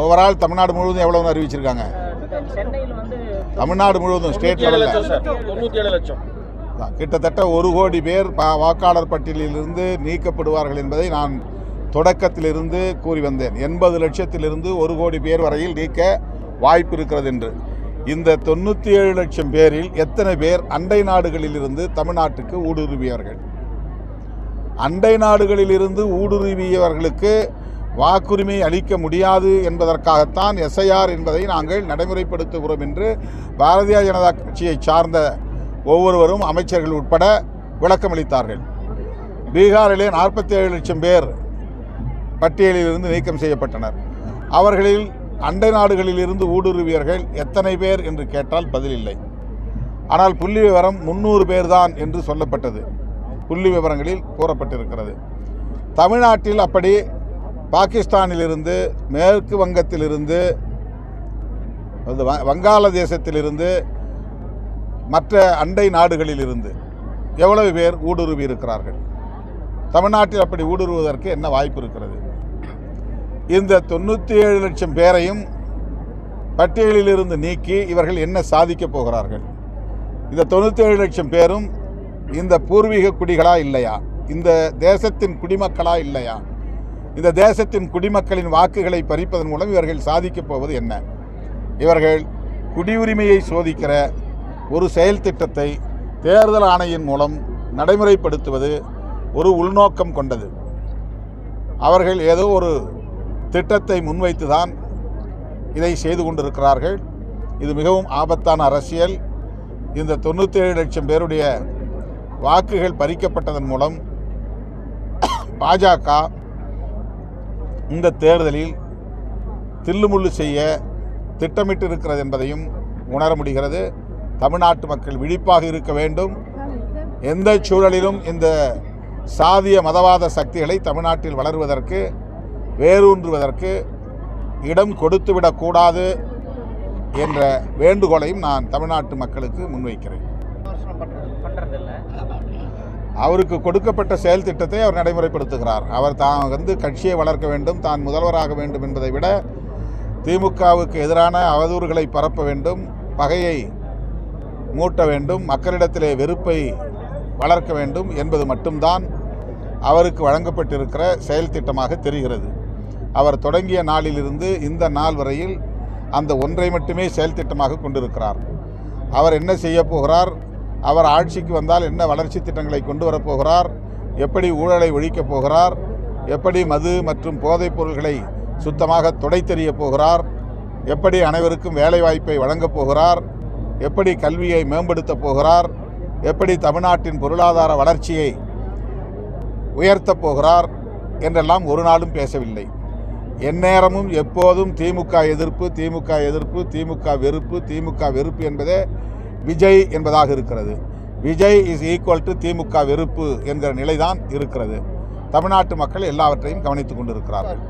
Overall Tamil Nadu முழுவதும் எவ்வளவு அறிவிச்சிருக்காங்க? தமிழ்நாடு முழுவதும் ஸ்டேட் லெவலில் 97 லட்சம், கிட்டத்தட்ட 1 கோடி பேர் வாக்காளர் பட்டியலிலிருந்து நீக்கப்படுவார்கள் என்பதை நான் தொடக்கத்திலிருந்து கூறி வந்தேன். 80 லட்சத்திலிருந்து 1 கோடி பேர் வரையில் நீக்க வாய்ப்பு இருக்கிறது என்று. இந்த 97 லட்சம் பேரில் எத்தனை பேர் அண்டை நாடுகளிலிருந்து தமிழ்நாட்டுக்கு ஊடுருவியவர்கள்? அண்டை நாடுகளிலிருந்து ஊடுருவியவர்களுக்கு வாக்குரிமை அளிக்க முடியாது என்பதற்காகத்தான் SIR என்பதை நாங்கள் நடைமுறைப்படுத்துகிறோம் என்று பாரதிய ஜனதா கட்சியை சார்ந்த ஒவ்வொருவரும் அமைச்சர்கள் உட்பட விளக்கமளித்தார்கள். பீகாரிலே 47 லட்சம் பேர் பட்டியலிலிருந்து நீக்கம் செய்யப்பட்டனர். அவர்களில் அண்டை நாடுகளில் இருந்து ஊடுருவியர்கள் எத்தனை பேர் என்று கேட்டால் பதில் இல்லை. ஆனால் புள்ளி விவரம் 300 பேர் தான் என்று சொல்லப்பட்டது. புள்ளி விவரங்களில் கூறப்பட்டிருக்கிறது. தமிழ்நாட்டில் அப்படி பாகிஸ்தானிலிருந்து, மேற்கு வங்கத்திலிருந்து, வங்காளதேசத்திலிருந்து, மற்ற அண்டை நாடுகளிலிருந்து எவ்வளவு பேர் ஊடுருவி இருக்கிறார்கள்? தமிழ்நாட்டில் அப்படி ஊடுருவதற்கு என்ன வாய்ப்பு இருக்கிறது? இந்த 97 லட்சம் பேரையும் பட்டியலிலிருந்து நீக்கி இவர்கள் என்ன சாதிக்கப் போகிறார்கள்? இந்த 97 லட்சம் பேரும் இந்த பூர்வீக குடிகளா இல்லையா? இந்த தேசத்தின் குடிமக்களா இல்லையா? இந்த தேசத்தின் குடிமக்களின் வாக்குகளை பறிப்பதன் மூலம் இவர்கள் சாதிக்கப் போவது என்ன? இவர்கள் குடியுரிமையை சோதிக்கிற ஒரு செயல் திட்டத்தை தேர்தல் ஆணையின் மூலம் நடைமுறைப்படுத்துவது ஒரு உள்நோக்கம் கொண்டது. அவர்கள் ஏதோ ஒரு திட்டத்தை முன்வைத்துதான் இதை செய்து கொண்டிருக்கிறார்கள். இது மிகவும் ஆபத்தான அரசியல். இந்த 97 லட்சம் பேருடைய வாக்குகள் பறிக்கப்பட்டதன் மூலம் பாஜக இந்த தேர்தலில் தில்லுமுள்ளு செய்ய திட்டமிட்டிருக்கிறது என்பதையும் உணர முடிகிறது. தமிழ்நாட்டு மக்கள் விழிப்பாக இருக்க வேண்டும். எந்த சூழலிலும் இந்த சாதிய மதவாத சக்திகளை தமிழ்நாட்டில் வளருவதற்கு, வேரூன்றுவதற்கு இடம் கொடுத்துவிடக்கூடாது என்ற வேண்டுகோளையும் நான் தமிழ்நாட்டு மக்களுக்கு முன்வைக்கிறேன். அவருக்கு கொடுக்கப்பட்ட செயல் திட்டத்தை அவர் நடைமுறைப்படுத்துகிறார். அவர் தான் கட்சியை வளர்க்க வேண்டும், தான் முதல்வராக வேண்டும் என்பதை விட திமுகவுக்கு எதிரான அவதூறுகளை பரப்ப வேண்டும், பகையை மூட்ட வேண்டும், மக்களிடத்திலே வெறுப்பை வளர்க்க வேண்டும் என்பது மட்டும்தான் அவருக்கு வழங்கப்பட்டிருக்கிற செயல் திட்டமாக தெரிகிறது. அவர் தொடங்கிய நாளிலிருந்து இந்த நாள் வரையில் அந்த ஒன்றை மட்டுமே செயல் திட்டமாக கொண்டிருக்கிறார். அவர் என்ன செய்ய போகிறார்? அவர் ஆட்சிக்கு வந்தால் என்ன வளர்ச்சி திட்டங்களை கொண்டு வரப்போகிறார்? எப்படி ஊழலை ஒழிக்கப் போகிறார்? எப்படி மது மற்றும் போதைப் பொருள்களை சுத்தமாக துடைத்தெறிய போகிறார்? எப்படி அனைவருக்கும் வேலைவாய்ப்பை வழங்கப் போகிறார்? எப்படி கல்வியை மேம்படுத்தப் போகிறார்? எப்படி தமிழ்நாட்டின் பொருளாதார வளர்ச்சியை உயர்த்தப் போகிறார் என்றெல்லாம் ஒரு நாளும் பேசவில்லை. எந்நேரமும் எப்போதும் திமுக எதிர்ப்பு, திமுக எதிர்ப்பு, திமுக வெறுப்பு, திமுக வெறுப்பு என்பதே விஜய் என்பதாக இருக்கிறது. விஜய் இஸ் ஈக்குவல் டு திமுக வெறுப்பு என்கிற நிலைதான் இருக்கிறது. தமிழ்நாட்டு மக்கள் எல்லாவற்றையும் கவனித்துக் கொண்டிருக்கிறார்கள்.